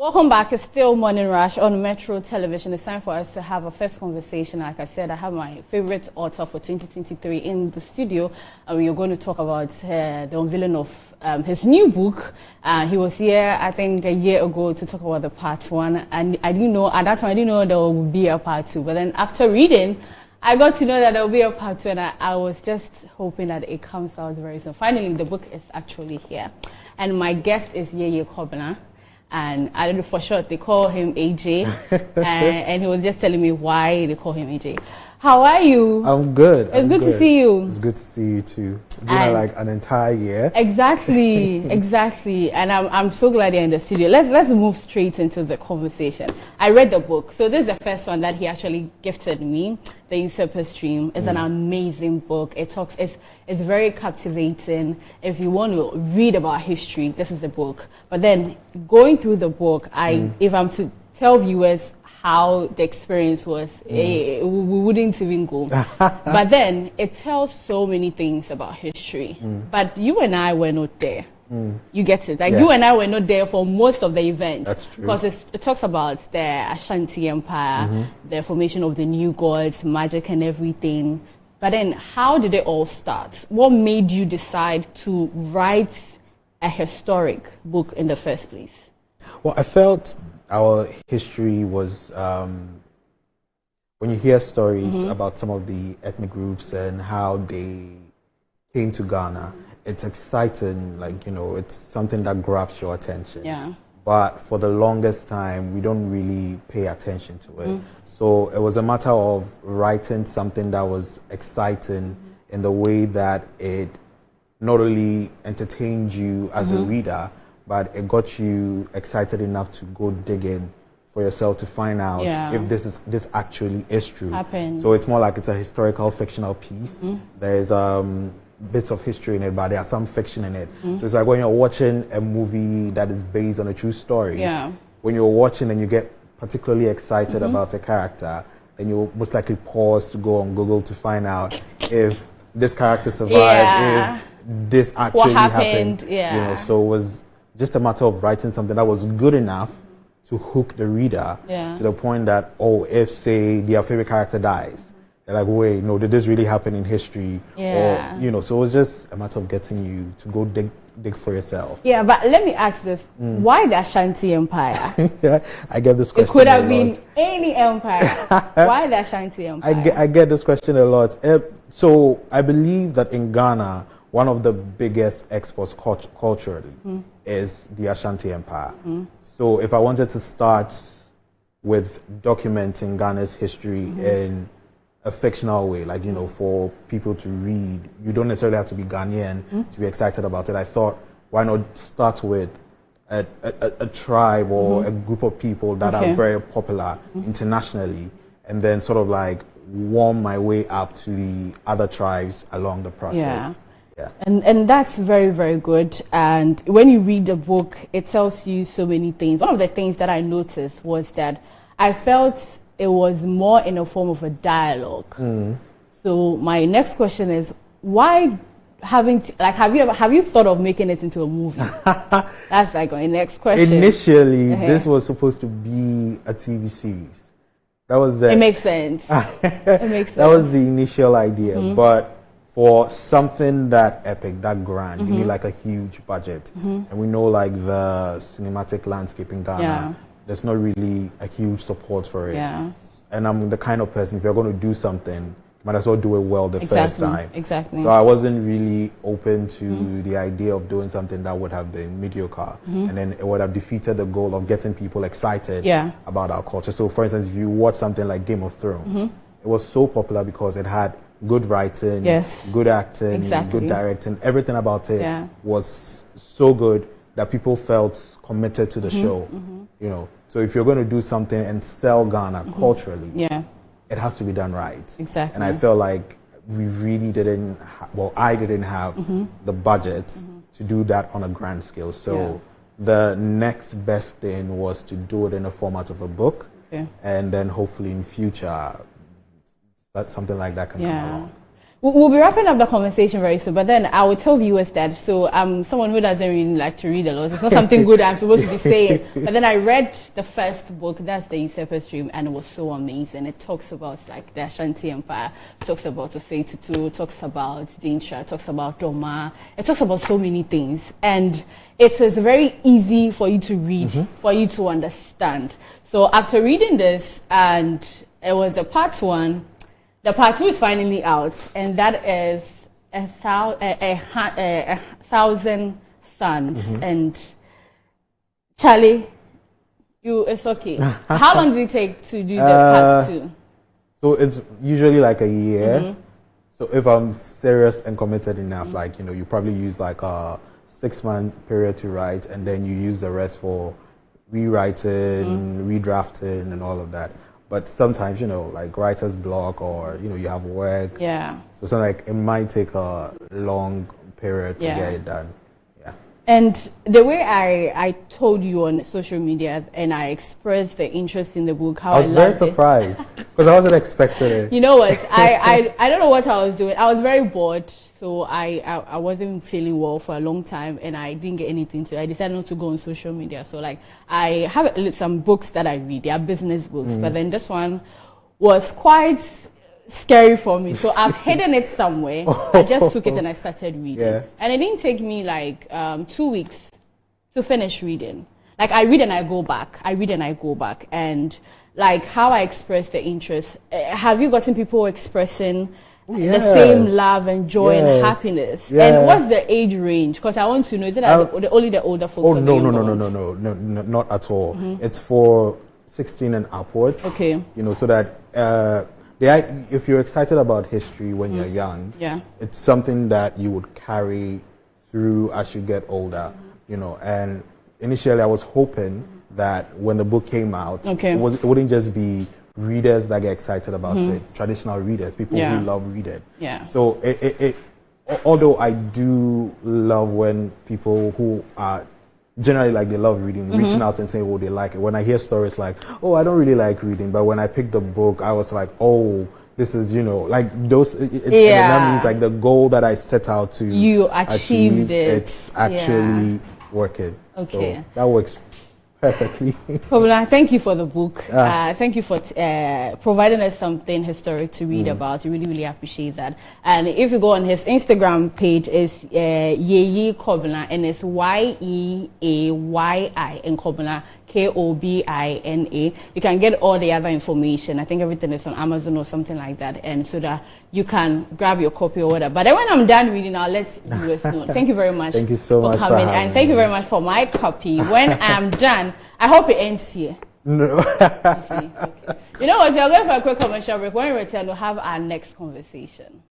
Welcome back. It's still Morning Rush on Metro Television. It's time for us to have a first conversation. Like I said, I have my favorite author for 2023 in the studio, and we are going to talk about the unveiling of his new book. He was here, I think, a year ago to talk about the part one, and I didn't know, at that time, I didn't know there would be a part two. But then after reading, I got to know that there will be a part two, and I was just hoping that it comes out very soon. Finally, the book is actually here. And my guest is Yeye Kobna. And I don't know for short, they call him AJ. and he was just telling me why they call him AJ. How are you? I'm good. It's good to see you. It's good to see you too. It's been like an entire year. Exactly, exactly. And I'm so glad you're in the studio. Let's move straight into the conversation. I read the book. So this is the first one that he actually gifted me. The Usurper Stream. It's an amazing book. It's very captivating. If you want to read about history, this is the book. But then going through the book, if I'm to tell viewers how the experience was, we wouldn't even go. But then it tells so many things about history. But you and I were not there. You get it? Like you and I were not there for most of the events. That's true. Because it talks about the Ashanti Empire, the formation of the new gods, magic and everything. But then how did it all start? What made you decide to write a historic book in the first place? Well, I felt our history was, when you hear stories about some of the ethnic groups and how they came to Ghana, it's exciting, like, you know, it's something that grabs your attention. Yeah. But for the longest time, we don't really pay attention to it. So it was a matter of writing something that was exciting in the way that it not only entertained you as a reader, but it got you excited enough to go dig in for yourself to find out if this actually is true. So it's more like it's a historical fictional piece. There's bits of history in it, but there's some fiction in it. So it's like when you're watching a movie that is based on a true story, when you're watching and you get particularly excited about a character, then you'll most likely pause to go on Google to find out if this character survived, if this actually happened. You know, so it was just a matter of writing something that was good enough to hook the reader to the point that, if, say, their favorite character dies, they're like, wait, no, did this really happen in history? Or, you know, so it was just a matter of getting you to go dig for yourself. Yeah, but let me ask this. Why the Ashanti Empire? I get this question It could have a been lot. any empire. Why the Ashanti Empire? I get this question a lot. So I believe that in Ghana, one of the biggest exports culturally is the Ashanti Empire. So if I wanted to start with documenting Ghana's history in a fictional way, like, you know, for people to read, you don't necessarily have to be Ghanaian to be excited about it. I thought, why not start with a tribe or a group of people that are very popular internationally, and then sort of like warm my way up to the other tribes along the process. And that's very, very good. And when you read the book, it tells you so many things. One of the things that I noticed was that I felt it was more in a form of a dialogue. So my next question is, why have you thought of making it into a movie? That's like my next question. Initially, this was supposed to be a TV series. That was It makes sense. It makes sense. That was the initial idea, but for something that epic, that grand, you need like a huge budget. And we know like the cinematic landscape in Ghana, there's not really a huge support for it. And I'm the kind of person, if you're going to do something, you might as well do it well the first time. So I wasn't really open to the idea of doing something that would have been mediocre. And then it would have defeated the goal of getting people excited about our culture. So for instance, if you watch something like Game of Thrones, it was so popular because it had good writing, good acting, good directing. Everything about it was so good that people felt committed to the show. You know, so if you're going to do something and sell Ghana culturally, it has to be done right. And I felt like we really didn't. I didn't have the budget to do that on a grand scale. So the next best thing was to do it in the format of a book, and then hopefully in future that something like that can come along. We'll be wrapping up the conversation very soon, but then I will tell viewers that, so I'm someone who doesn't really like to read a lot. It's not something good I'm supposed to be saying. But then I read the first book, that's The Usurper's Dream, and it was so amazing. It talks about like the Ashanti Empire, it talks about Osei Tutu, it talks about Dintra, it talks about Doma, it talks about so many things. And it is very easy for you to read, for you to understand. So after reading this, and it was the part one, the part two is finally out, and that is a thousand suns. And Charlie, it's okay. How long did it take to do the part two? So it's usually like a year. So if I'm serious and committed enough, like, you know, you probably use like a 6-month period to write, and then you use the rest for rewriting, redrafting, and all of that. But sometimes, you know, like writer's block, or, you know, you have work. Yeah. So it's like it might take a long period to get it done. Yeah. And the way I told you on social media, and I expressed the interest in the book, how I was very surprised because I wasn't expecting it. You know what? I don't know what I was doing. I was very bored, so I wasn't feeling well for a long time, and I didn't get anything to. I decided not to go on social media. So like I have some books that I read. They are business books, but then this one was quite scary for me. So I've hidden it somewhere. I just took it and I started reading. Yeah. And it didn't take me like 2 weeks to finish reading. Like I read and I go back. I read and I go back. And like how I express the interest. Have you gotten people expressing the same love and joy and happiness? And what's the age range? Because I want to know, is it only the older folks? Oh, no, not at all. It's for 16 and upwards. Okay. You know, so that if you're excited about history when you're young, it's something that you would carry through as you get older, you know. And initially I was hoping that when the book came out, it wouldn't just be readers that get excited about it, traditional readers, people who love reading. Yeah. So although I do love when people who are generally like they love reading, reaching out and saying, oh, they like it. When I hear stories like, oh, I don't really like reading, but when I picked the book, I was like, oh, this is, you know, like those, and that means like the goal that I set out to achieve, it's actually working. Okay. So that works perfectly. Kobina, thank you for the book. Thank you for providing us something historic to read about. We really, really appreciate that. And if you go on his Instagram page, it's Yeyi Kobina, and it's Yeayi and Kobina, Kobina. You can get all the other information. I think everything is on Amazon or something like that, and so that you can grab your copy or whatever. But then when I'm done reading, I'll let viewers know. Thank you very much. Thank you so much for coming, and thank you very much for my copy. When I'm done, I hope it ends here. No. Okay. You know what? We're going for a quick commercial break. When we return, we'll have our next conversation.